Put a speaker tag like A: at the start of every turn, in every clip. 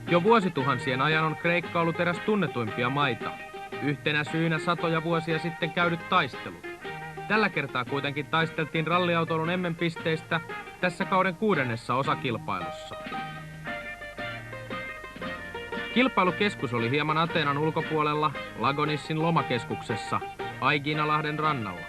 A: Jo vuosituhansien ajan on Kreikka ollut eräs tunnetuimpia maita. Yhtenä syynä satoja vuosia sitten käydyt taistelut. Tällä kertaa kuitenkin taisteltiin ralliautoilun MM-pisteistä tässä kauden 6. osakilpailussa. Kilpailukeskus oli hieman Ateenan ulkopuolella Lagonissin lomakeskuksessa Aiginalahden rannalla.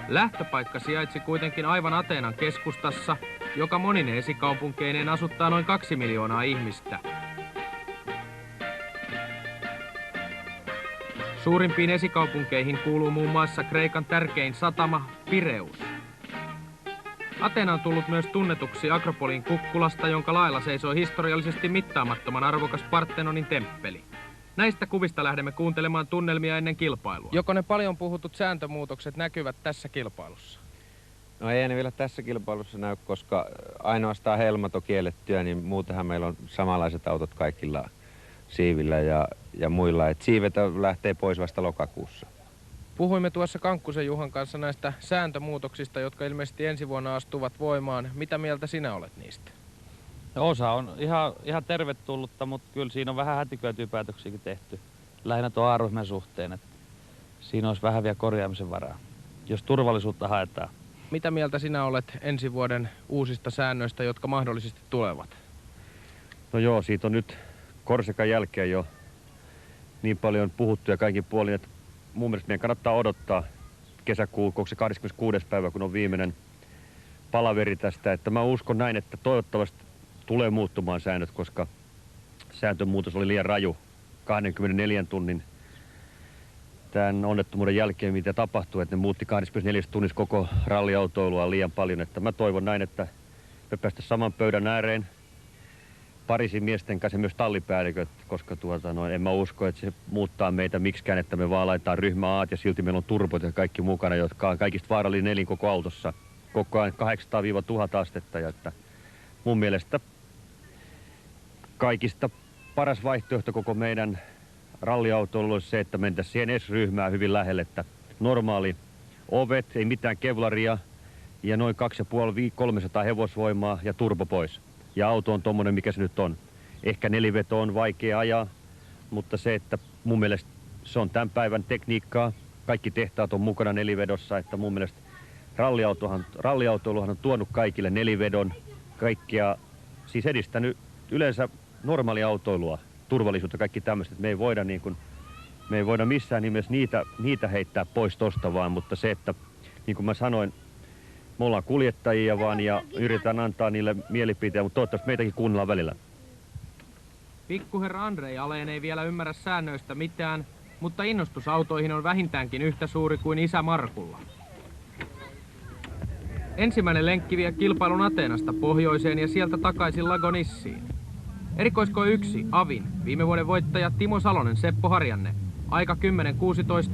A: Lähtöpaikka sijaitsi kuitenkin aivan Ateenan keskustassa, joka monine esikaupunkeineen asuttaa noin 2 miljoonaa ihmistä. Suurimpiin esikaupunkeihin kuuluu muun muassa Kreikan tärkein satama Pireus. Atena on tullut myös tunnetuksi Akropolin kukkulasta, jonka laella seisoo historiallisesti mittaamattoman arvokas Partenonin temppeli. Näistä kuvista lähdemme kuuntelemaan tunnelmia ennen kilpailua. Joko ne paljon puhutut sääntömuutokset näkyvät tässä kilpailussa?
B: No ei ne vielä tässä kilpailussa näy, koska ainoastaan helmat on kiellettyä, niin muutenhan meillä on samanlaiset autot kaikilla siivillä ja muilla. Et siivetä lähtee pois vasta lokakuussa.
A: Puhuimme tuossa Kankkusen Juhan kanssa näistä sääntömuutoksista, jotka ilmeisesti ensi vuonna astuvat voimaan. Mitä mieltä sinä olet niistä?
C: Osa on ihan tervetullutta, mutta kyllä siinä on vähän hätiköityjä päätöksiäkin tehty. Lähinnä tuon A-ryhmän suhteen, että siinä olisi vähän vielä korjaamisen varaa, jos turvallisuutta haetaan.
A: Mitä mieltä sinä olet ensi vuoden uusista säännöistä, jotka mahdollisesti tulevat?
D: No joo, siitä on nyt Korsikan jälkeen jo niin paljon puhuttu ja kaikin puolin, että mun mielestä meidän kannattaa odottaa kesäkuun, onko se 26. päivä, kun on viimeinen palaveri tästä. Että mä uskon näin, että toivottavasti tulee muuttumaan säännöt, koska sääntömuutos oli liian raju 24 tunnin tämän onnettomuuden jälkeen, mitä tapahtui, että ne muutti 24 tunnissa koko ralliautoilua liian paljon. Että mä toivon näin, että me päästäisiin saman pöydän ääreen Pariisin miesten kanssa ja myös tallipäälliköt, koska en mä usko, että se muuttaa meitä miksikään, että me vaan laitetaan ryhmä A ja silti meillä on turbot ja kaikki mukana, jotka on kaikista vaarallinen elin koko autossa. Koko ajan 800-1000 astetta. Ja että mun mielestä kaikista paras vaihtoehto koko meidän ralliautoilu olisi se, että mentäisiin siihen S-ryhmään hyvin lähelle, että normaali ovet, ei mitään kevlaria ja noin 250-300 hevosvoimaa ja turbo pois. Ja auto on tommonen, mikä se nyt on. Ehkä neliveto on vaikea ajaa, mutta se, että mun mielestä se on tämän päivän tekniikkaa. Kaikki tehtaat on mukana nelivedossa, että mun mielestä ralliautoiluhan on tuonut kaikille nelivedon, kaikkea, siis edistänyt yleensä normaalia autoilua, turvallisuutta, kaikki tämmöistä. Me ei voida missään nimessä niitä heittää pois tosta vaan, mutta se, että niin kuin mä sanoin, me ollaan kuljettajia vaan ja yritetään antaa niille mielipiteitä, mutta toivottavasti meitäkin kuunnellaan välillä.
A: Pikkuherra Andrei Aleen ei vielä ymmärrä säännöistä mitään, mutta innostus autoihin on vähintäänkin yhtä suuri kuin isä Markulla. Ensimmäinen lenkki vie kilpailun Ateenasta pohjoiseen ja sieltä takaisin Lagonissiin. Erikoiskoe 1, Avin, viime vuoden voittaja Timo Salonen, Seppo Harjanne. Aika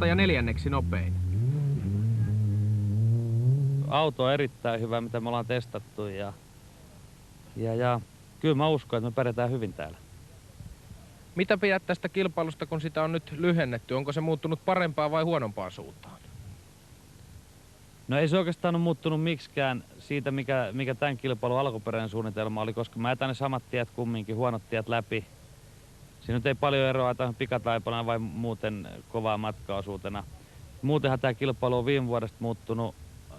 A: 10.16 ja 4. nopein.
C: Auto on erittäin hyvä, mitä me ollaan testattu ja kyllä mä uskon, että me pärjätään hyvin täällä.
A: Mitä pidät tästä kilpailusta, kun sitä on nyt lyhennetty? Onko se muuttunut parempaan vai huonompaan suuntaan?
C: No ei se oikeastaan ole muuttunut miksikään siitä, mikä tämän kilpailun alkuperäinen suunnitelma oli, koska mä jätän ne samat tiet kumminkin, huonot tiet läpi. Siinä nyt ei paljon eroa tähän pikataipana vai muuten kovaa matkaosuutena. Muutenhan tämä kilpailu on viime vuodesta muuttunut,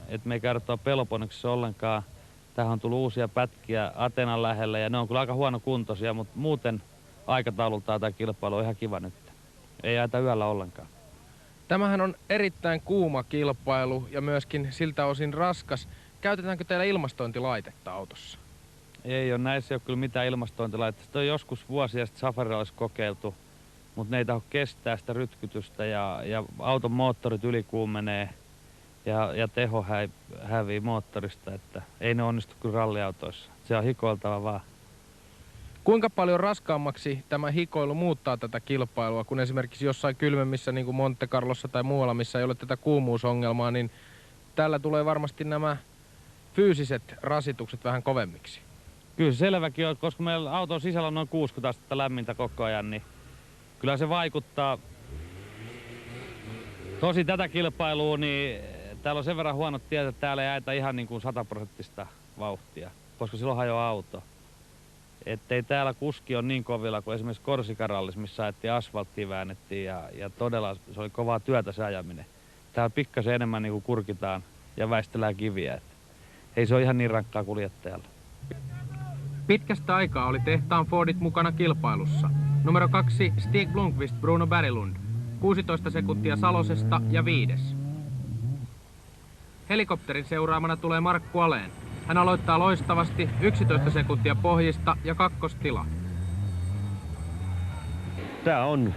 C: että me ei käydä tuolla Peloponiksessa ollenkaan. Tähän on tullut uusia pätkiä Atenan lähelle ja ne on kyllä aika huonokuntoisia, mutta muuten aikataulultaan tämä kilpailu on ihan kiva nyt. Ei jäätä yöllä ollenkaan.
A: Tämähän on erittäin kuuma kilpailu ja myöskin siltä osin raskas. Käytetäänkö teillä ilmastointilaitetta autossa?
C: Ei ole, näissä ei ole kyllä mitään ilmastointilaitetta. Sitä on joskus vuosia sitten safarilla olisi kokeiltu, mutta ne ei taho kestää sitä rytkytystä ja auton moottorit ylikuumenee ja teho hävii moottorista, että ei ne onnistu kyllä ralliautoissa. Se on hikoiltava vaan.
A: Kuinka paljon raskaammaksi tämä hikoilu muuttaa tätä kilpailua, kun esimerkiksi jossain kylmemmissä, niin kuin Monte Carlossa tai muualla, missä ei ole tätä kuumuusongelmaa, niin tällä tulee varmasti nämä fyysiset rasitukset vähän kovemmiksi.
C: Kyllä se selväkin on, koska meillä auton sisällä on noin 60 astetta lämmintä koko ajan, niin kyllä se vaikuttaa. Tosi tätä kilpailua, niin täällä on sen verran huonot tiet, että täällä ei ajeta ihan niin kuin 100% vauhtia, koska silloin hajoaa auto. Ettei täällä kuski on niin kovilla kuin esimerkiksi Korsikarallis, missä ajettiin asfalttia, väännettiin ja todella se oli kovaa työtä se ajaminen. Täällä pikkasen enemmän niin kuin kurkitaan ja väistellään kiviä. Ei se ole ihan niin rankkaa kuljettajalla.
A: Pitkästä aikaa oli tehtaan Fordit mukana kilpailussa. Numero 2 Stig Blomqvist, Bruno Berglund. 16 sekuntia Salosesta ja 5. Helikopterin seuraamana tulee Markku Alén. Hän aloittaa loistavasti 11 sekuntia pohjista ja kakkostila.
D: Tää on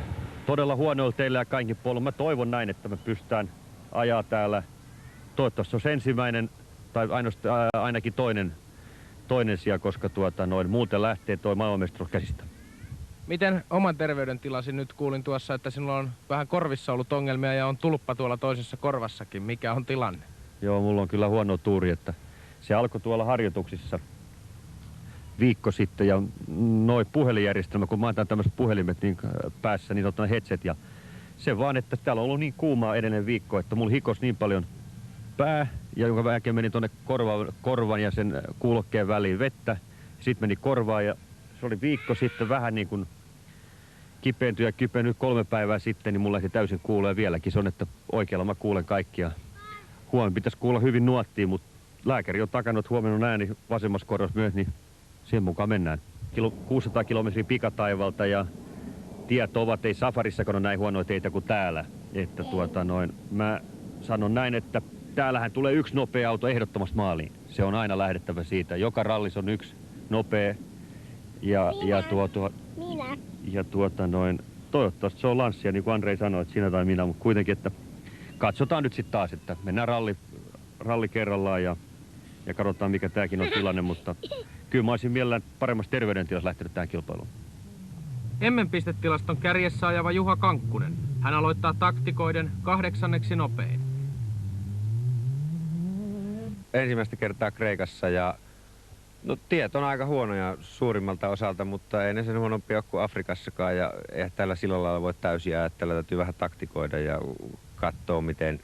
D: todella huonoilla teillä ja kaikin puolin. Mä toivon näin, että me pystytään ajaa täällä. Toivottavasti se olisi ensimmäinen tai ainakin toinen sija, koska muuten lähtee toi maailmanmestaruus käsistä.
E: Miten oman terveydentilasi nyt kuulin tuossa, että sinulla on vähän korvissa ollut ongelmia ja on tulppa tuolla toisessa korvassakin. Mikä on tilanne?
D: Joo, mulla on kyllä huono tuuri, että se alkoi tuolla harjoituksissa viikko sitten ja noi puhelinjärjestelmä, kun mä otan tämmöiset puhelimet niin päässä, niin otan headset ja se vaan, että täällä on ollut niin kuumaa edellinen viikko, että mulla hikosi niin paljon pää ja jonka vähänkin meni tuonne korvan ja sen kuulokkeen väliin vettä. Sitten meni korvaan ja se oli viikko sitten vähän niin kuin kipeentyy ja kipeännyt 3 päivää sitten, niin mulla ei täysin kuulee vieläkin. Se on, että oikealla mä kuulen kaikkia. Huomenna pitäisi kuulla hyvin nuottiin, mutta lääkäri on takannut, että huomenna on ääni vasemmassa korvassa myös, niin sen mukaan mennään. 600 kilometriä pikataivalta ja tiet ovat, ei safarissakaan ole näin huonoja teitä kuin täällä. Että mä sanon näin, että täällähän tulee yksi nopea auto ehdottomasti maaliin. Se on aina lähdettävä siitä. Joka rallis on yksi nopea. Toivottavasti se on lanssia, niin kuin Andrei sanoi, että sinä tai minä, mutta kuitenkin, että katsotaan nyt sitten taas, että mennään ralli kerrallaan ja katsotaan mikä tämäkin on tilanne, mutta kyllä mä olisin mielellään paremmassa terveydentilassa lähtenyt tähän kilpailuun.
A: M-pistetilaston kärjessä ajava Juha Kankkunen. Hän aloittaa taktikoiden 8. nopein.
B: Ensimmäistä kertaa Kreikassa ja no, tiet on aika huonoja suurimmalta osalta, mutta ei ne sen huonompia kuin Afrikassakaan ja eihän tällä sillä lailla voi täysin ajatella, täytyy vähän taktikoida ja katsoa miten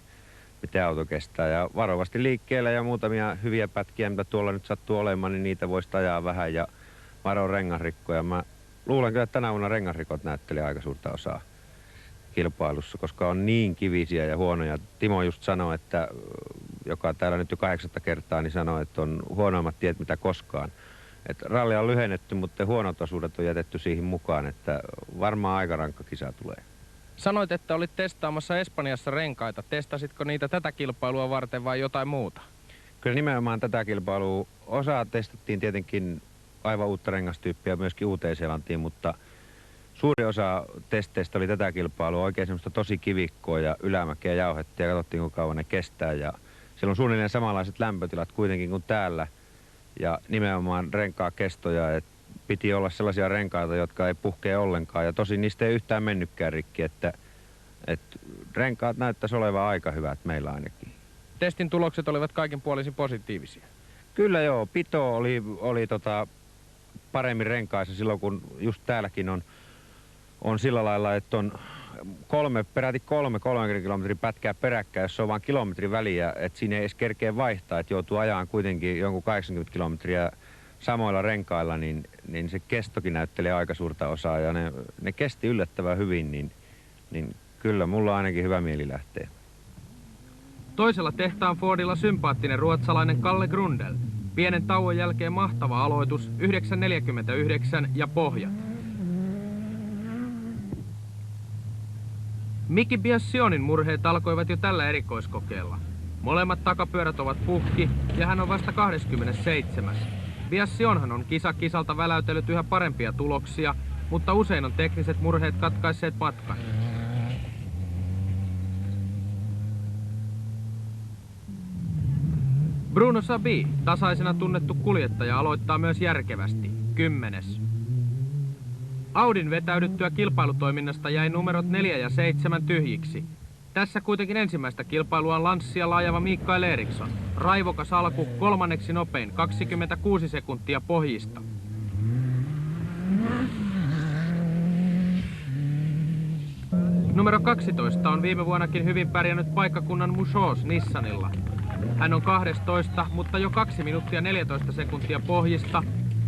B: auto kestää ja varovasti liikkeellä ja muutamia hyviä pätkiä, mitä tuolla nyt sattuu olemaan, niin niitä voisi ajaa vähän ja varo rengasrikkoja. Mä luulen kyllä, että tänä vuonna rengasrikot näytteli aika suurta osaa kilpailussa, koska on niin kivisiä ja huonoja. Timo just sanoi, että joka täällä nyt jo 8. kertaa, niin sanoi, että on huonoimmat tiet mitä koskaan. Että rallia on lyhennetty, mutta huonot osuudet on jätetty siihen mukaan, että varmaan aika rankka kisa tulee.
E: Sanoit, että olit testaamassa Espanjassa renkaita. Testasitko niitä tätä kilpailua varten vai jotain muuta?
B: Kyllä nimenomaan tätä kilpailua. Osaa testattiin tietenkin aivan uutta rengastyyppiä myöskin Uuteen-Seelantiin, mutta suuri osa testeistä oli tätä kilpailua, oikein semmoista tosi kivikkoa ja ylämäkeä jauhettiin ja katsottiin kuinka kauan ne kestää. Ja siellä on suunnilleen samanlaiset lämpötilat kuitenkin kuin täällä ja nimenomaan renkaa kestoja, että piti olla sellaisia renkaita, jotka ei puhkea ollenkaan ja tosin niistä ei yhtään mennytkään rikki, että renkaat näyttäisi olevan aika hyvät meillä ainakin.
E: Testin tulokset olivat kaikin puolisin positiivisia.
B: Kyllä joo, pito oli paremmin renkaissa silloin kun just täälläkin on sillä lailla, että on peräti kolme 30 kilometrin pätkää peräkkäin, jos on vain kilometrin väliä, että siinä ei edes kerkeä vaihtaa, että joutuu ajaan kuitenkin jonkun 80 kilometriä samoilla renkailla, niin se kestokin näyttelee aika suurta osaa ja ne kesti yllättävän hyvin, niin kyllä mulla ainakin hyvä mieli lähtee.
A: Toisella tehtaan Fordilla sympaattinen ruotsalainen Kalle Grundel. Pienen tauon jälkeen mahtava aloitus, 9.49 ja pohjat. Miki Biassionin murheet alkoivat jo tällä erikoiskokeella. Molemmat takapyörät ovat puhki ja hän on vasta 27. Biassionhan on kisa kisalta väläytellyt yhä parempia tuloksia, mutta usein on tekniset murheet katkaisseet matkan. Bruno Sabi, tasaisena tunnettu kuljettaja, aloittaa myös järkevästi, 10. Audin vetäydyttyä kilpailutoiminnasta jäi numerot 4 ja 7 tyhjiksi. Tässä kuitenkin ensimmäistä kilpailua on lanssialla ajava Mikael Eriksson. Raivokas alku, 3. nopein, 26 sekuntia pohjista. Numero 12 on viime vuonnakin hyvin pärjännyt paikkakunnan Mushos Nissanilla. Hän on 12, mutta jo 2 minuuttia 14 sekuntia pohjista.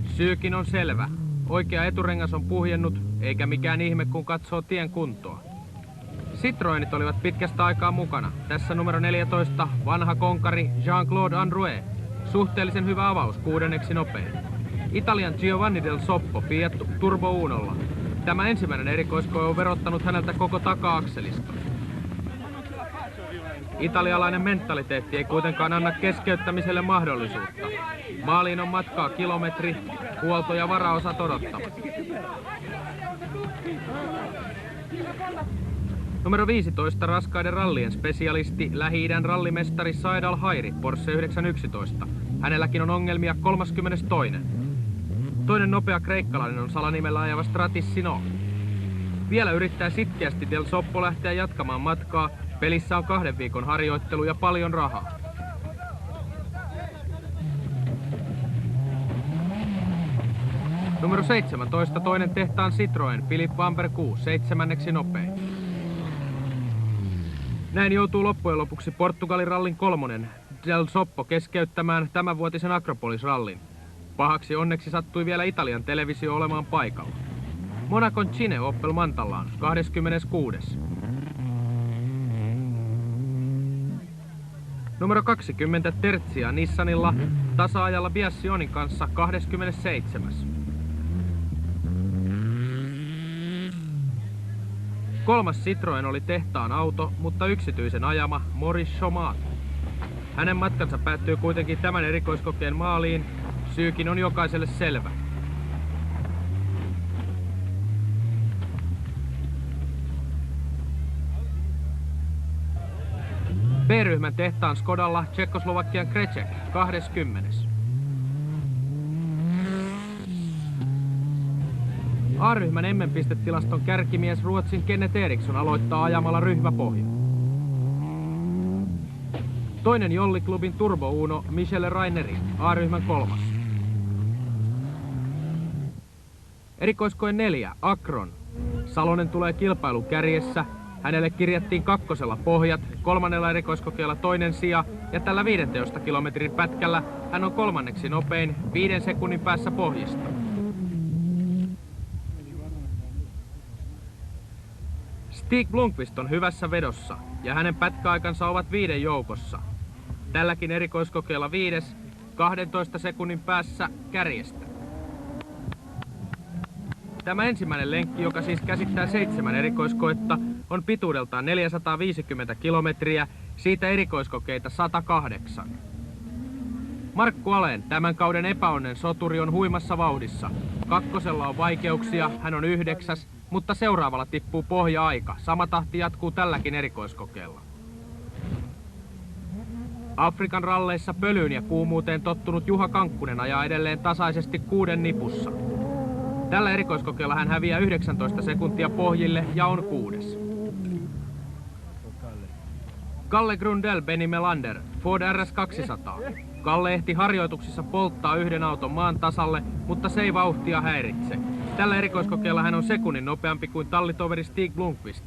A: Syykin on selvä. Oikea eturengas on puhjennut, eikä mikään ihme kun katsoo tien kuntoa. Citroenit olivat pitkästä aikaa mukana. Tässä numero 14, vanha konkari Jean-Claude Androuet. Suhteellisen hyvä avaus, 6. nopein. Italian Giovanni del Soppo Fiat Turbo Unolla. Tämä ensimmäinen erikoiskoe on verottanut häneltä koko taka-akseliston. Italialainen mentaliteetti ei kuitenkaan anna keskeyttämiselle mahdollisuutta. Maaliin on matkaa kilometri, huolto- ja varaosat odottavat. Numero 15, raskaiden rallien spesialisti, Lähi-idän rallimestari Said Al-Hairi, Porsche 911. Hänelläkin on ongelmia 32. Toinen nopea kreikkalainen on salanimellä ajava Stratis Sino. Vielä yrittää sitkeästi Del Soppo lähteä jatkamaan matkaa. Pelissä on 2 viikon harjoittelu ja paljon rahaa. Numero 17, toinen tehtaan Citroen, Philippe Vanbergou, 7. nopein. Näin joutuu loppujen lopuksi Portugalin rallin 3. Del Soppo keskeyttämään tämänvuotisen Akropolis-rallin. Pahaksi onneksi sattui vielä Italian televisio olemaan paikalla. Monacon Cine Opel Mantallaan, 26. Numero 20 Tertsia Nissanilla, tasa-ajalla Biassionin kanssa 27. Kolmas Citroen oli tehtaan auto, mutta yksityisen ajama Maurice Chomat. Hänen matkansa päättyy kuitenkin tämän erikoiskokeen maaliin. Syykin on jokaiselle selvä. B-ryhmän tehtaan Skodalla Tšekkoslovakian Krecek, 20. A-ryhmän M-pistetilaston kärkimies Ruotsin Kenneth Eriksson aloittaa ajamalla ryhmäpohja. Toinen Jolli-klubin Turbo Uno Michele Raineri, A-ryhmän 3. Erikoiskoe 4, Akron. Salonen tulee kilpailun kärjessä. Hänelle kirjattiin 2. pohjat, 3. erikoiskokeella 2. sija ja tällä 15 kilometrin pätkällä hän on 3. nopein 5 sekunnin päässä pohjista. Stig Blomqvist on hyvässä vedossa ja hänen pätkäaikansa ovat 5 joukossa. Tälläkin erikoiskokeella 5, 12 sekunnin päässä kärjestä. Tämä ensimmäinen lenkki, joka siis käsittää 7 erikoiskoetta, on pituudeltaan 450 kilometriä, siitä erikoiskokeita 108. Markku Alén, tämän kauden epäonnen soturi, on huimassa vauhdissa. 2. on vaikeuksia, hän on 9, mutta seuraavalla tippuu pohja-aika. Sama tahti jatkuu tälläkin erikoiskokeella. Afrikan ralleissa pölyyn ja kuumuuteen tottunut Juha Kankkunen ajaa edelleen tasaisesti 6 nipussa. Tällä erikoiskokeella hän häviää 19 sekuntia pohjille ja on 6. Kalle Grundel, Benny Melander, Ford RS 200. Kalle ehti harjoituksissa polttaa 1 auton maan tasalle, mutta se ei vauhtia häiritse. Tällä erikoiskokeella hän on sekunnin nopeampi kuin tallitoveri Stig Blomqvist.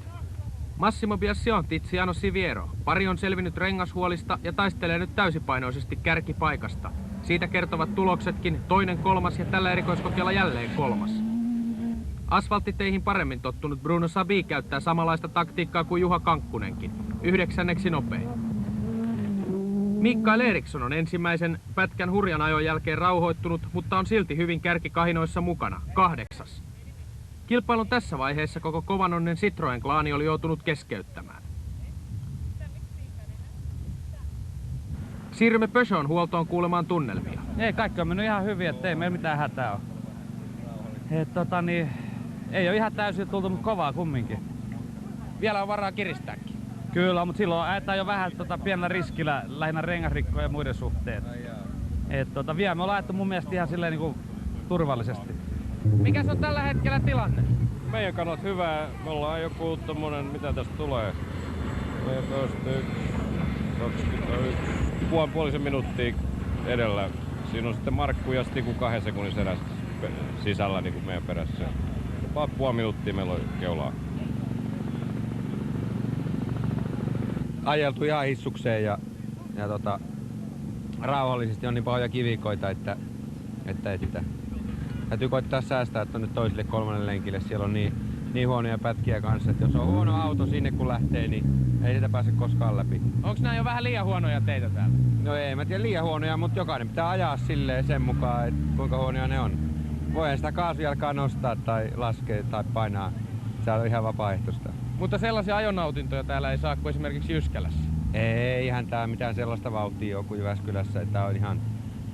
A: Massimo Biassion, Tiziano Siviero. Pari on selvinnyt rengashuolista ja taistelee nyt täysipainoisesti kärkipaikasta. Siitä kertovat tuloksetkin, 2., 3. ja tällä erikoiskokeella jälleen 3. Asfalttiteihin paremmin tottunut Bruno Sabi käyttää samanlaista taktiikkaa kuin Juha Kankkunenkin, 9. nopein. Mikael Eriksson on ensimmäisen pätkän hurjan ajon jälkeen rauhoittunut, mutta on silti hyvin kärkikahinoissa mukana, 8. Kilpailun tässä vaiheessa koko kovan onnen Citroen-klaani oli joutunut keskeyttämään. Siirrymme Peugeotin huoltoon kuulemaan tunnelmia.
C: Ei, kaikki on mennyt ihan hyvin, ettei meillä mitään hätää ole. Ei ole ihan täysin tultu, mutta kovaa kumminkin.
E: Vielä on varaa kiristääkin.
C: Kyllä, mutta silloin ajetaan jo vähän pienellä riskillä lähinnä rengasrikkojen ja muiden suhteen. Vielä me ollaan ajettu mun mielestä ihan silleen niin kuin turvallisesti.
E: Mikäs on tällä hetkellä tilanne?
F: Meidän kannalta hyvää. Me ollaan joku tommonen, mitä tästä tulee? 14, 21, puolisen minuuttia edellä. Siinä on sitten Markku ja Stiku 2 sekunnin sisällä niin kuin meidän perässä. Vaan puoli minuuttia meillä on keulaa.
B: ajeltu ihan hissukseen ja rauhallisesti. On niin pahoja kivikoita, että täytyy koittaa säästää tuonne toiselle kolmannelle lenkille. Siellä on niin huonoja pätkiä kanssa, että jos on huono auto sinne kun lähtee, niin ei sitä pääse koskaan läpi.
E: Onks nää jo vähän liian huonoja teitä täällä?
B: No ei mä tiedä liian huonoja, mutta jokainen pitää ajaa silleen sen mukaan, että kuinka huonoja ne on. Voidaan sitä kaasujalkaa nostaa tai laskea tai painaa. Se on ihan vapaaehtoista.
E: Mutta sellaisia ajonautintoja täällä ei saa kuin esimerkiksi Jyskälässä.
B: Eihän tää mitään sellaista vauhtia ole kuin Jyväskylässä, että on ihan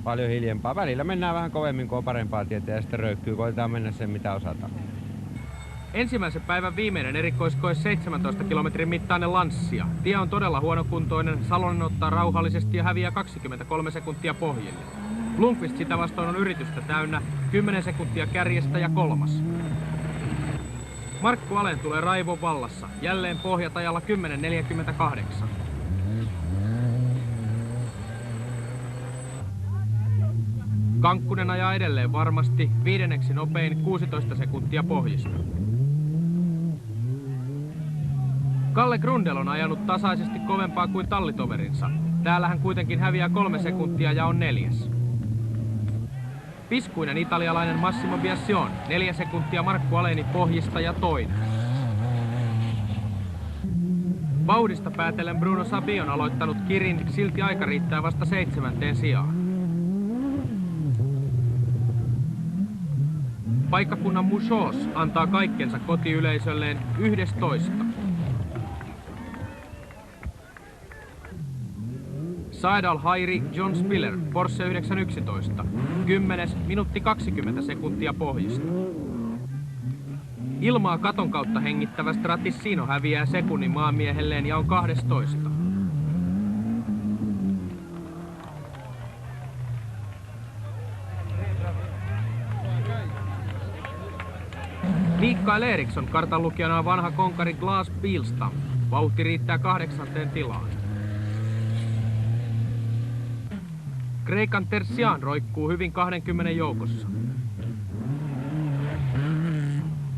B: paljon hiljempaa. Välillä mennään vähän kovemmin, kun on parempaa tietä ja sitten röykkyy. Koitetaan mennä sen mitä osataan.
A: Ensimmäisen päivän viimeinen erikoiskoe 17 kilometrin mittainen Lanssia. Tie on todella huonokuntoinen, Salonen ottaa rauhallisesti ja häviää 23 sekuntia pohjille. Blomqvist sitä vastoin on yritystä täynnä, 10 sekuntia kärjestä ja kolmas. Markku Alén tulee raivon vallassa, jälleen pohjatajalla 10.48. Kankkunen ajaa edelleen varmasti, viidenneksi nopein 16 sekuntia pohjista. Kalle Grundel on ajanut tasaisesti kovempaa kuin tallitoverinsa. Täällä hän kuitenkin häviää 3 sekuntia ja on 4. Piskuinen italialainen Massimo Biassion, 4 sekuntia Markku Alénin pohjista ja toinen. Vauhdista päätellen Bruno Sabi on aloittanut kirin, silti aika riittää vasta 7. sijaan. Paikkakunnan Muchos antaa kaikkensa kotiyleisölleen 11. Said Al-Hairi, John Spiller, Porsche 911. 10. minuutti 20 sekuntia pohjista. Ilmaa katon kautta hengittävä Stratissino häviää sekunnin maamiehelleen ja on 12. Mikael Eriksson kartanlukijana on vanha konkari Glass Bilstam. Vauhti riittää 8. tilaan. Kreikan Terzian roikkuu hyvin 20 joukossa.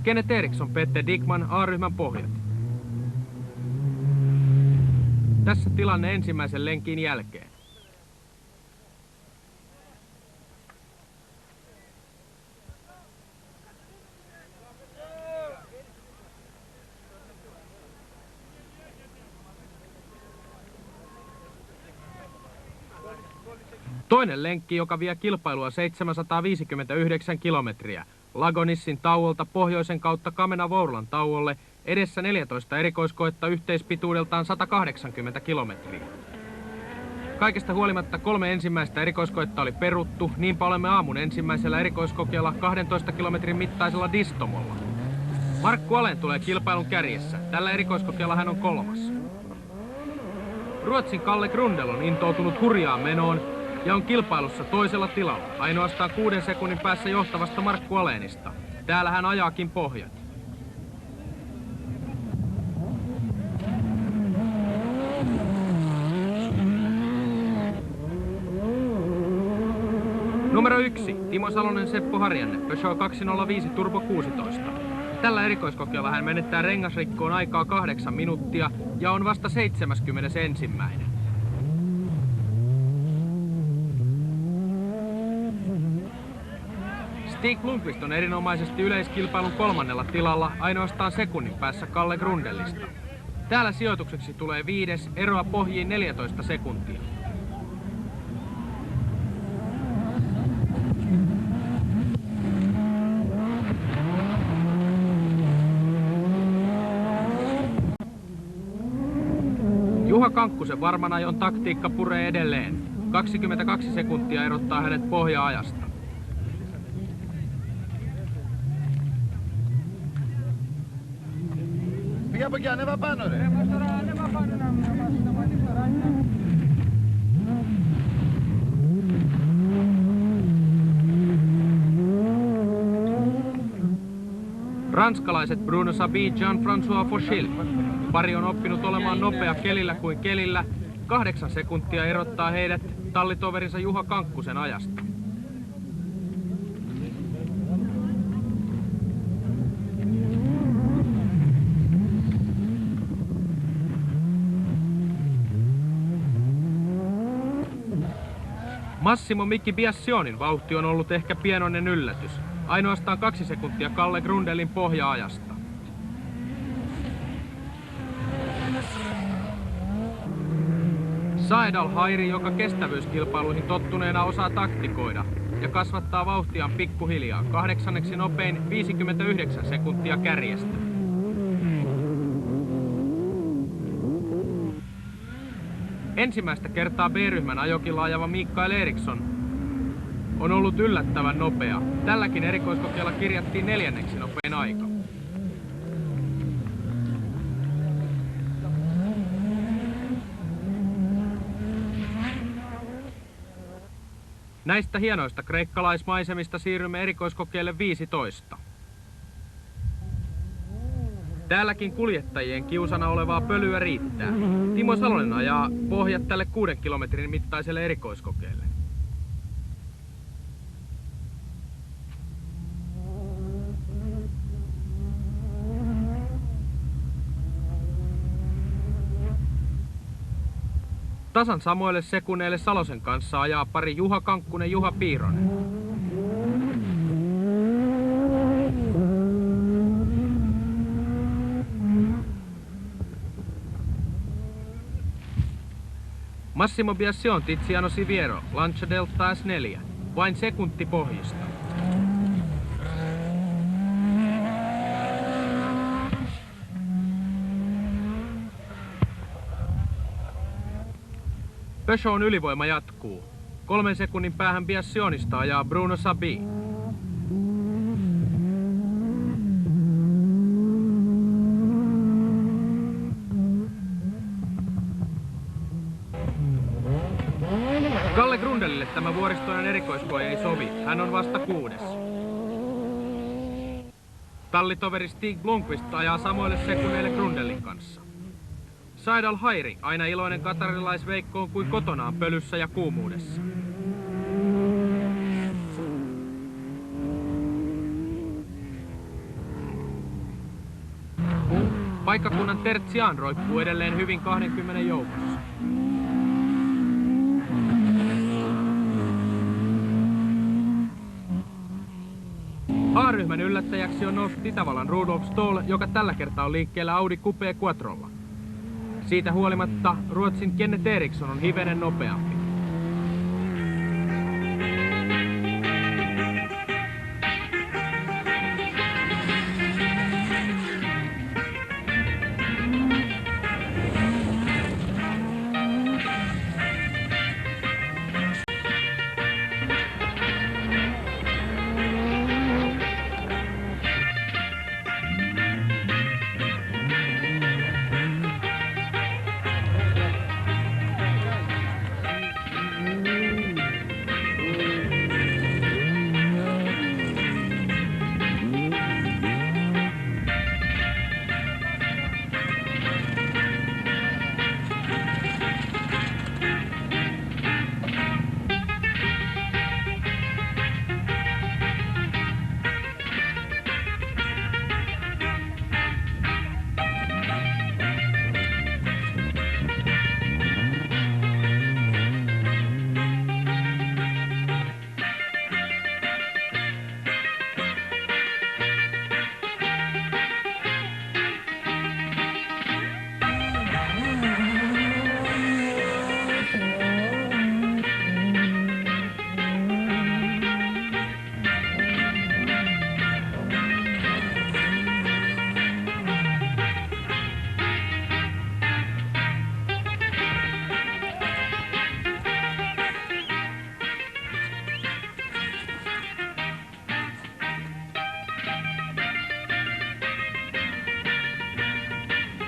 A: Kenneth Eriksson, Petter Dickman, A-ryhmän pohjat. Tässä tilanne ensimmäisen lenkin jälkeen. Toinen lenkki, joka vie kilpailua 759 kilometriä. Lagonissin tauolta pohjoisen kautta Kamena-Vourlan tauolle, edessä 14 erikoiskoetta yhteispituudeltaan 180 kilometriä. Kaikesta huolimatta 3 ensimmäistä erikoiskoetta oli peruttu, niinpä olemme aamun ensimmäisellä erikoiskokeella 12 kilometrin mittaisella Distomolla. Markku Alén tulee kilpailun kärjessä. Tällä erikoiskokeella hän on 3. Ruotsin Kalle Grundel on intoutunut hurjaan menoon ja on kilpailussa toisella tilalla, ainoastaan 6 sekunnin päässä johtavasta Markku Alénista. Täällä hän ajaakin pohjat. Numero 1. Timo Salonen, Seppo Harjanne, Peugeot 205 Turbo 16. Tällä erikoiskokeella hän menettää rengasrikkoon aikaa 8 minuuttia ja on vasta 71. Stig Blomqvist on erinomaisesti yleiskilpailun 3. tilalla, ainoastaan sekunnin päässä Kalle Grundelista. Täällä sijoitukseksi tulee 5, eroa pohjiin 14 sekuntia. Juha Kankkusen varman ajon taktiikka puree edelleen. 22 sekuntia erottaa hänet pohja-ajasta. Ranskalaiset Bruno Sabi, Jean-François Fauchil. Pari on oppinut olemaan nopea kelillä kuin kelillä. 8 sekuntia erottaa heidät tallitoverinsa Juha Kankkusen ajasta. Massimo Miki Biassionin vauhti on ollut ehkä pienoinen yllätys. Ainoastaan 2 sekuntia Kalle Grundelin pohja-ajasta. Saed Al-Hairi, joka kestävyyskilpailuihin tottuneena osaa taktikoida ja kasvattaa vauhtiaan pikkuhiljaa, 8. nopein 59 sekuntia kärjestä. Ensimmäistä kertaa B-ryhmän ajokilla ajava Mikael Eriksson on ollut yllättävän nopea. Tälläkin erikoiskokeella kirjattiin 4. nopein aika. Näistä hienoista kreikkalaismaisemista siirrymme erikoiskokeelle 15. Täälläkin kuljettajien kiusana olevaa pölyä riittää. Timo Salonen ajaa pohjat tälle 6 kilometrin mittaiselle erikoiskokeelle. Tasan samoille sekunneille Salosen kanssa ajaa pari Juha Kankkunen, Juha Piironen. Massimo Biassion, Tiziano Siviero, Lancia Delta S4, vain sekunti pohjista. Peugeotin ylivoima jatkuu. 3 sekunnin päähän Biassionista ajaa Bruno Sabi. Kalle Grundelille tämä vuoristoinen erikoiskoe ei sovi. Hän on vasta 6. Tallitoveri Stig Blomqvist ajaa samoille sekunneille Grundelin kanssa. Saed Al-Hairi, aina iloinen katarilaisveikkoon kuin kotonaan pölyssä ja kuumuudessa. Paikkakunnan Terzian roikkuu edelleen hyvin 20 joukossa. A-ryhmän yllättäjäksi on noussut Itävallan Rudolf Stoll, joka tällä kertaa on liikkeellä Audi Coupé Quattrolla. Siitä huolimatta Ruotsin Kenneth Eriksson on hivenen nopeampi.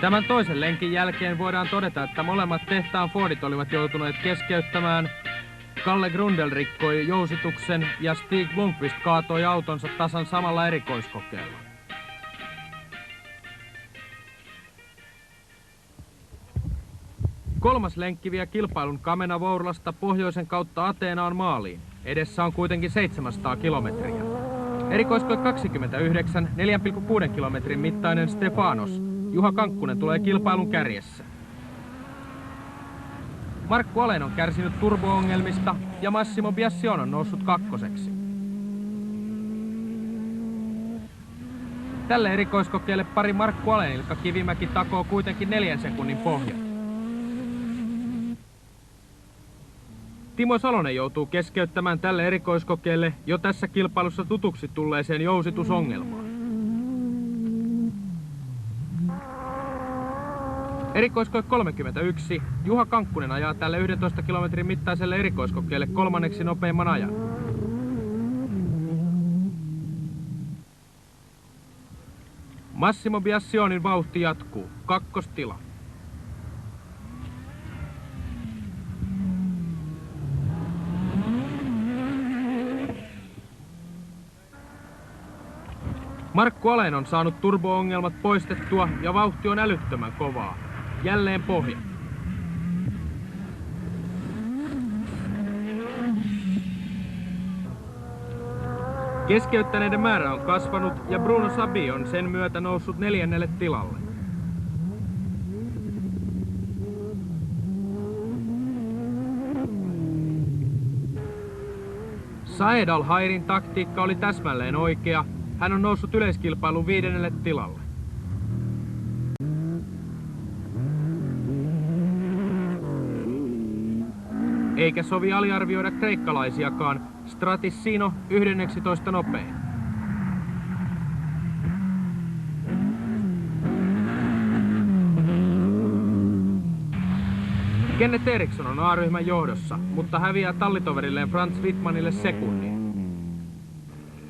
A: Tämän toisen lenkin jälkeen voidaan todeta, että molemmat tehtaan Fordit olivat joutuneet keskeyttämään. Kalle Grundel rikkoi jousituksen ja Stig Blomqvist kaatoi autonsa tasan samalla erikoiskokeella. Kolmas lenkki vie kilpailun Kamena-Vourlasta pohjoisen kautta Ateenaan maaliin. Edessä on kuitenkin 700 kilometriä. Erikoiskoe 29, 4,6 kilometrin mittainen Stefanos. Juha Kankkunen tulee kilpailun kärjessä. Markku Alen on kärsinyt turbo-ongelmista ja Massimo Biassion on noussut kakkoseksi. Tälle erikoiskokeelle pari Markku Alen Ilkka Kivimäki takoo kuitenkin 4 sekunnin pohjan. Timo Salonen joutuu keskeyttämään tälle erikoiskokeelle jo tässä kilpailussa tutuksi tulleeseen jousitusongelmaan. Erikoiskoe 31. Juha Kankkunen ajaa tälle 11 kilometrin mittaiselle erikoiskokeelle 3. nopeimman ajan. Massimo Biassionin vauhti jatkuu. Kakkostila. Markku Alen on saanut turbo-ongelmat poistettua ja vauhti on älyttömän kovaa. Jälleen pohja. Keskeyttäneiden määrä on kasvanut ja Bruno Sabi on sen myötä noussut 4. tilalle. Saed Al-Hairin taktiikka oli täsmälleen oikea. Hän on noussut yleiskilpailun 5. tilalle. Eikä sovi aliarvioida kreikkalaisiakaan. Stratissino 11 nopein. Kenneth Eriksson on A-ryhmän johdossa, mutta häviää tallitoverilleen Franz Wittmannille sekunnin.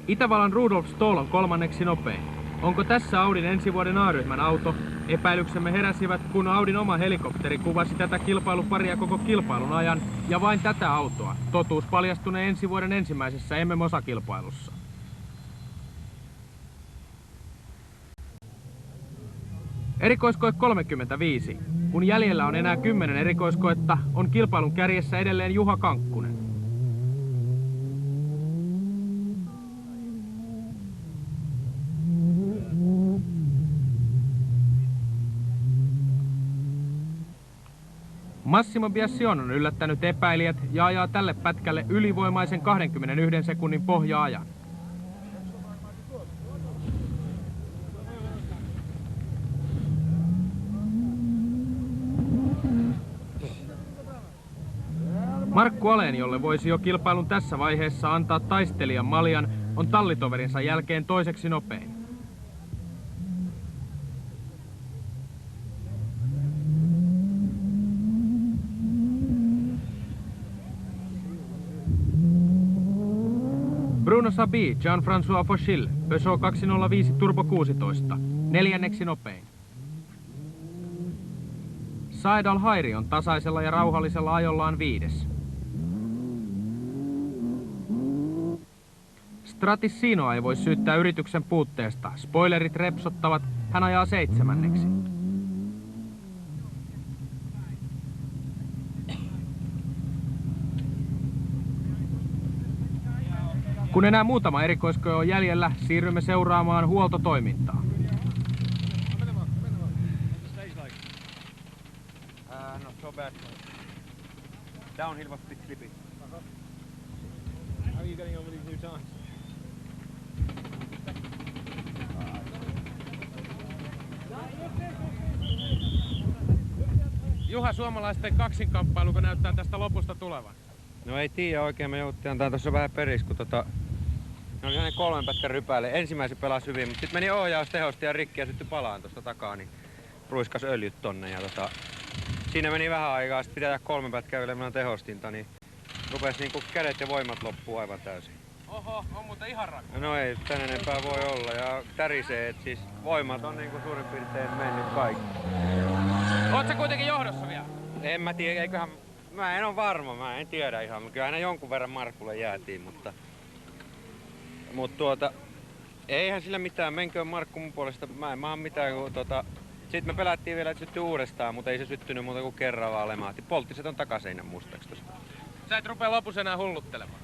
A: Itävallan Rudolf Stoll on 3. nopein. Onko tässä Audin ensi vuoden A-ryhmän auto? Epäilyksemme heräsivät, kun Audin oma helikopteri kuvasi tätä kilpailuparia koko kilpailun ajan, ja vain tätä autoa. Totuus paljastunee ensi vuoden ensimmäisessä MM-osakilpailussa. Erikoiskoe 35. Kun jäljellä on enää 10 erikoiskoetta, on kilpailun kärjessä edelleen Juha Kankkunen. Massimo Biassion on yllättänyt epäilijät ja ajaa tälle pätkälle ylivoimaisen 21 sekunnin pohja-ajan. Markku Alen, jolle voisi jo kilpailun tässä vaiheessa antaa taistelijan maljan, on tallitoverinsa jälkeen 2. nopein. Bruno Sabi, Jean-François Fauchil, Peugeot 205 Turbo 16, 4. nopein. Saed Al-Hairi on tasaisella ja rauhallisella ajollaan 5. Stratissinoa ei voi syyttää yrityksen puutteesta. Spoilerit repsottavat, hän ajaa 7. Kun enää muutama erikoiskoe on jäljellä, siirrymme seuraamaan huoltotoimintaa.
B: Not so bad. Downhill was a bit slippy.
F: How are you getting over these new times?
E: Juha, suomalaisten kaksinkamppailuko näyttää tästä lopusta tulevan?
B: No ei tiedä oikein, me jouduttiin antaa tuossa vähän peris, kun ne oli sellainen 3 pätkän rypäille. Ensimmäisen pelasi hyvin, mutta sitten meni ohjaus tehosti ja rikki ja syttyi palaan tuosta takaa, niin ruiskas öljyt tonne. Ja siinä meni vähän aikaa, sitten pitää 3 pätkää vielä tehostinta, niin rupesi niinku kädet ja voimat loppuu aivan täysin.
E: Oho, on muuten ihan rakka.
B: No ei tän enempää voi olla ja tärisee, että siis voimat on niinku suurin piirtein mennyt kaikki.
E: Oot sä kuitenkin johdossa vielä?
B: En mä tiedä, eiköhän... Mä en ole varma, mä en tiedä ihan, mutta kyllä aina jonkun verran Markulle jäätiin, mutta eihän sillä mitään, menköön Markku mun puolesta, mä en maa mitään, kun Sitten me pelättiin vielä, että syttyi uudestaan, mutta ei se syttynyt muuta kuin kerran vaan lemahti. Poltti se ton takaseinän mustaksi tosta.
E: Sä et rupea lopussa enää hulluttelemaan.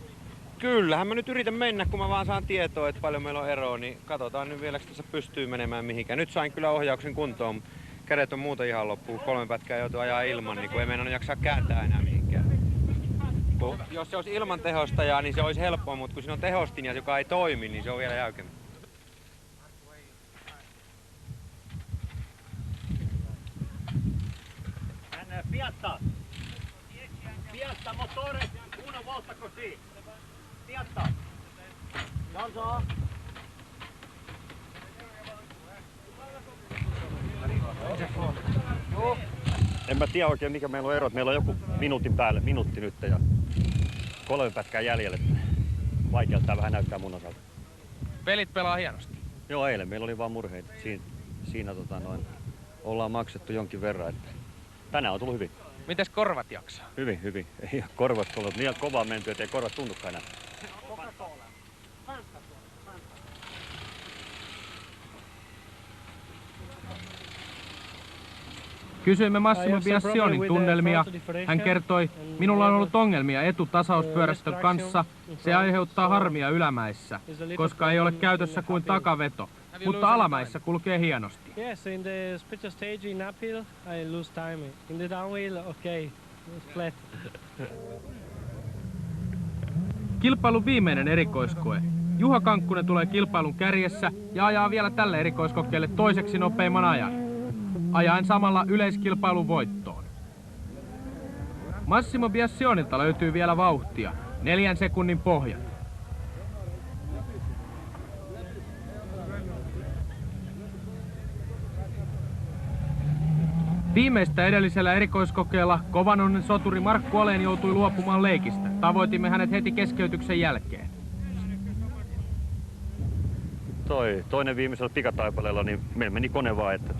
B: Kyllähän mä nyt yritän mennä, kun mä vaan saan tietoa, että paljon meillä on eroa, niin katsotaan nyt vielä, tässä pystyy menemään mihinkään. Nyt sain kyllä ohjauksen kuntoon, kädet on muuta ihan loppuun, 3 pätkää joutuu ajaa ilman, niin kun ei meinannut jaksaa kääntää enää mihinkään. helppo. Jos se olisi ilman tehostajaa, niin se olisi helppoa, mutta kun siinä on tehostin, joka ei toimi, niin se on vielä jäykempi.
G: Piatta! Piatta, motore! Una volta così! Piatta! Gonzo!
D: En mä tiedä oikein mikä meillä on ero. Meillä on joku minuutin päälle, minuutti nyt ja 3 pätkää jäljellä. Vaikealta vähän näyttää mun osalta.
E: Pelit pelaa hienosti.
D: Joo, eilen meillä oli vaan murheita. Siinä ollaan maksettu jonkin verran. Että tänään on tullut hyvin.
E: Mites korvat jaksaa?
D: Hyvin, hyvin. Ei ole korvat tullut niin kovaa menty, ettei korvat tunnukaan enää.
A: Kysyimme Massimo Biassionin tunnelmia. Hän kertoi, minulla on ollut ongelmia etutasauspyörästön kanssa. Se aiheuttaa harmia ylämäissä, koska ei ole käytössä kuin takaveto. Mutta alamäissä kulkee hienosti.
H: Yes, in the special stage in uphill I lose time. In the downhill, okay, it's flat.
A: Kilpailun viimeinen erikoiskoe. Juha Kankkunen tulee kilpailun kärjessä ja ajaa vielä tälle erikoiskokeelle toiseksi nopeimman ajan, ajaen samalla yleiskilpailun voittoon. Massimo Biassionilta löytyy vielä vauhtia, 4 sekunnin pohjat. Viimeistä edellisellä erikoiskokeella Kovannonen soturi Markku Aleen joutui luopumaan leikistä. Tavoitimme hänet heti keskeytyksen jälkeen.
D: Toinen viimeisellä pikataipaleella, niin meillä meni kone vaan, että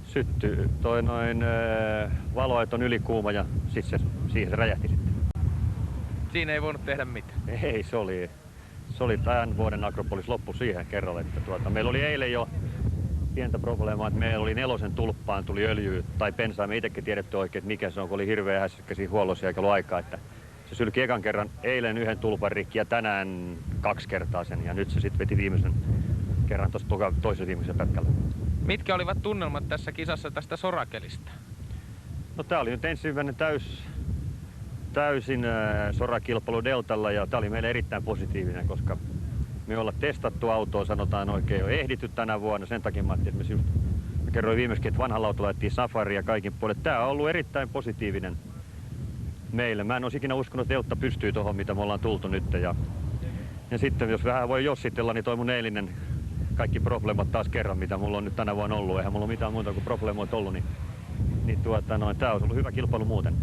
D: syttyi valoit on ylikuuma ja sitten siihen se räjähti sitten.
E: Siinä ei voinut tehdä mitään.
D: Ei, se oli tämän vuoden Akropolis loppu siihen kerralla, että meillä oli eilen jo pientä probleemaa, että meillä oli 4 tulppaan tuli öljyä tai bensaa, me itsekin tiedetty oikein, että mikä se on, kun oli hirveä hässäkkä siinä huollossa eikä ollut aikaa, että se sylki ekan kerran eilen 1 tulpan rikki ja tänään 2 kertaa sen ja nyt se sitten veti viimeisen kerran tuossa toisen viimeisen pätkällä.
E: Mitkä olivat tunnelmat tässä kisassa tästä sorakelistä?
D: No tää oli nyt ensimmäinen täysin sorakilpailu Deltalla ja tää oli meille erittäin positiivinen, koska me ollaan testattu autoa, sanotaan oikein jo ehditty tänä vuonna. Sen takia mä ajattelin, että mä kerroin viimeiskin, että vanhalla autolla laitettiin safari ja kaikin puolet. Tää on ollut erittäin positiivinen meille. Mä en olisi ikinä uskonut, että Delta pystyy tuohon, mitä me ollaan tultu nyt. Ja sitten jos vähän voi jossitella, niin toi mun eilinen kaikki probleemat taas kerran, mitä mulla on nyt tänä vuonna ollut. Eihän mulla ole mitään muuta kuin probleemoita ollut, niin tää on ollut hyvä kilpailu muuten.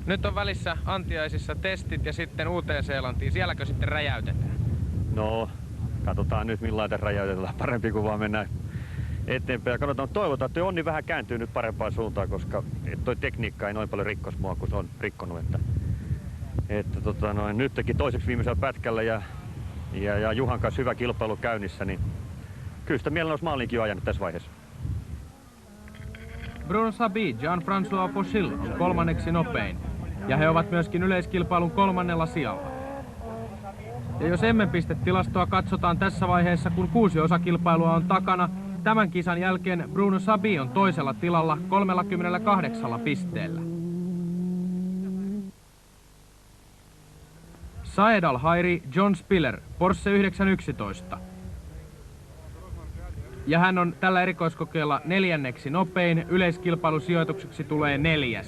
E: Nyt on välissä Antiaisissa testit ja sitten Uuteen-Seelantiin. Sielläkö sitten räjäytetään?
D: No, katsotaan nyt millainen räjäytetään. Parempi kuin vaan mennään eteenpäin. Ja katsotaan, toivotaan, että Onni vähän kääntyy nyt parempaan suuntaan, koska toi tekniikka ei noin paljon rikkos mua, kun se on rikkonut. Nyt teki toiseksi viimeisellä pätkällä ja Juhan kanssa hyvä kilpailu käynnissä, niin kyllä sitä mielellä olisi maalinkin jo ajanut tässä vaiheessa.
A: Bruno Sabi, Jean-François Fauchil on 3. nopein, ja he ovat myöskin yleiskilpailun 3. sijalla. Ja jos M-pistetilastoa katsotaan tässä vaiheessa, kun 6 osakilpailua on takana, tämän kisan jälkeen Bruno Sabi on toisella tilalla 38 pisteellä. Saed Al-Hairi, John Spiller, Porsche 911. Ja hän on tällä erikoiskokeella 4. nopein, yleiskilpailusijoitukseksi tulee 4.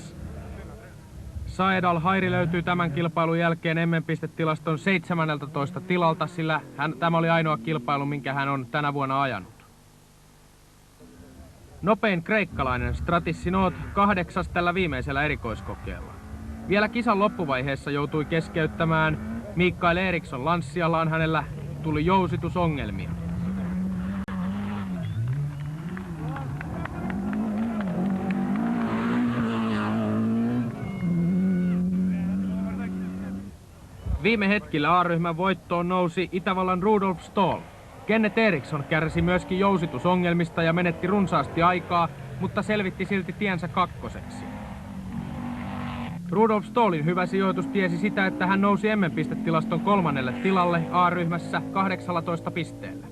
A: Saed Al-Hairi löytyy tämän kilpailun jälkeen M-pistetilaston 17 tilalta, sillä tämä oli ainoa kilpailu, minkä hän on tänä vuonna ajanut. Nopein kreikkalainen Stratis Sinot 8. tällä viimeisellä erikoiskokeella. Vielä kisan loppuvaiheessa joutui keskeyttämään Mikael Eriksson lanssiallaan, hänellä tuli jousitusongelmia. Viime hetkillä A-ryhmän voittoon nousi Itävallan Rudolf Stoll. Kenneth Eriksson kärsi myöskin jousitusongelmista ja menetti runsaasti aikaa, mutta selvitti silti tiensä 2. Rudolf Stollin hyvä sijoitus tiesi sitä, että hän nousi M-pistetilaston 3. tilalle A-ryhmässä 18 pisteellä.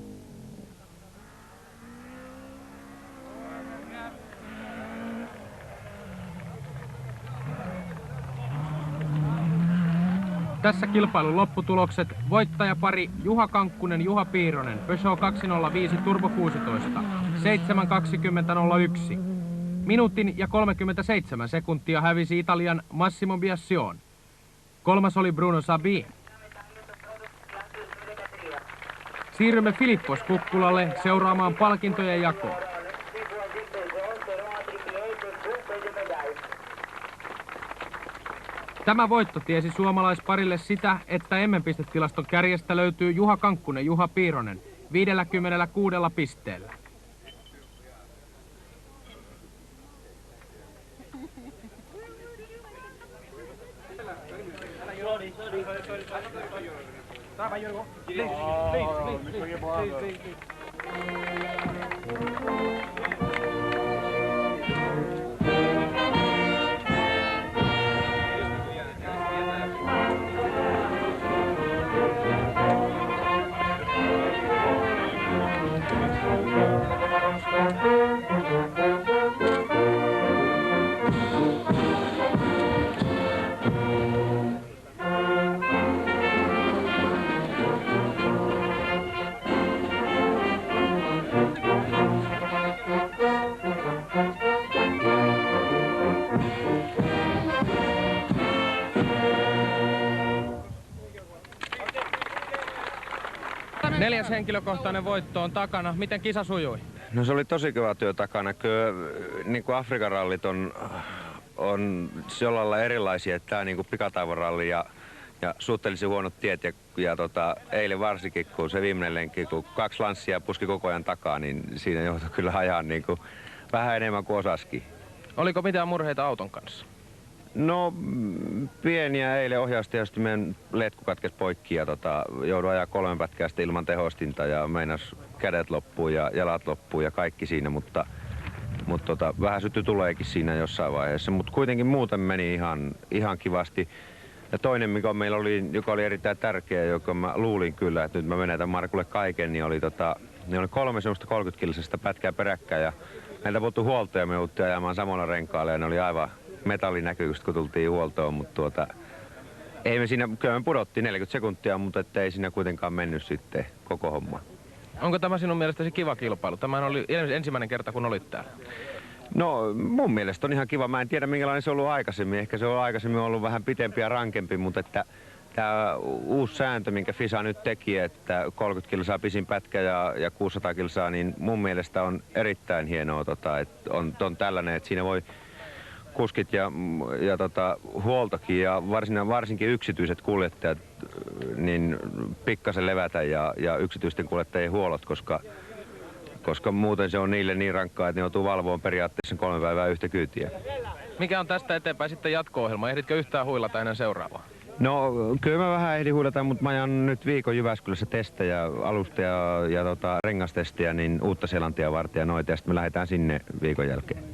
A: Tässä kilpailun lopputulokset: voittajapari Juha Kankkunen, Juha Piironen, Peugeot 205 Turbo 16, 7.20.01. Minuutin ja 37 sekuntia hävisi Italian Massimo Biassion. Kolmas oli Bruno Sabin. Siirrymme Filippos Kukkulalle seuraamaan palkintojen jakoa. Tämä voitto tiesi suomalaisparille sitä, että M-pistetilaston kärjestä löytyy Juha Kankkunen, Juha Piironen 56 pisteellä. Neljäs henkilökohtainen voitto on takana. Miten kisa sujui?
B: No se oli tosi hyvä työ takana. Kyllä niin kuin Afrikan rallit on sillä lailla erilaisia, että tämä niin kuin pikataivaralli ja suhteellisen huonot tiet ja eilen varsinkin, kun se viimeinen lenkki, kun 2 lanssia puski koko ajan takaa, niin siinä joutui kyllä ajaa niin kuin vähän enemmän kuin osaskin.
E: Oliko mitään murheita auton kanssa?
B: No pieniä, eilen ohjaustehostimen letku katkesi poikki ja joudun ajaa 3 pätkää ilman tehostinta ja meinas kädet loppuu ja jalat loppuu ja kaikki siinä, mutta vähän sytty tuleekin siinä jossain vaiheessa, mutta kuitenkin muuten meni ihan kivasti. Ja toinen, mikä meillä oli, joka oli erittäin tärkeä, joka mä luulin kyllä, että nyt mä menetän Markulle kaiken, niin oli, ne oli 3 semmoista 30-kilsistä pätkää peräkkäin ja meiltä puuttui huolto ja me jouduttiin ajamaan samalla renkaalla ja ne oli aivan metallinäkyvystä, kun tultiin huoltoon, mutta ei me siinä, kyllä me pudottiin 40 sekuntia, mutta ei siinä kuitenkaan mennyt sitten koko homma.
E: Onko tämä sinun mielestäsi kiva kilpailu? Tämä oli ensimmäinen kerta, kun olit täällä.
B: No mun mielestä on ihan kiva. Mä en tiedä minkälainen se on ollut aikaisemmin. Ehkä se on aikaisemmin ollut vähän pitempi ja rankempi, mutta että tämä uusi sääntö, minkä FISA nyt teki, että 30 kilsaa pisin pätkä ja 600 kilsaa, niin mun mielestä on erittäin hienoa, että on tällainen, että siinä voi kuskit ja huoltokin ja varsinkin yksityiset kuljettajat niin pikkasen levätä ja yksityisten kuljettajien huollot, koska muuten se on niille niin rankkaa, että ne joutuu valvoon periaatteessa 3 päivää yhtä kyytiä.
E: Mikä on tästä eteenpäin sitten jatko-ohjelma? Ehditkö yhtään huilata ennen seuraavaa?
B: No kyllä mä vähän ehdin huilata, mutta mä ajan nyt viikon Jyväskylässä testejä, alusta ja rengastestiä, niin Uutta-Seelantia varten ja noita, ja sitten me lähdetään sinne viikon jälkeen.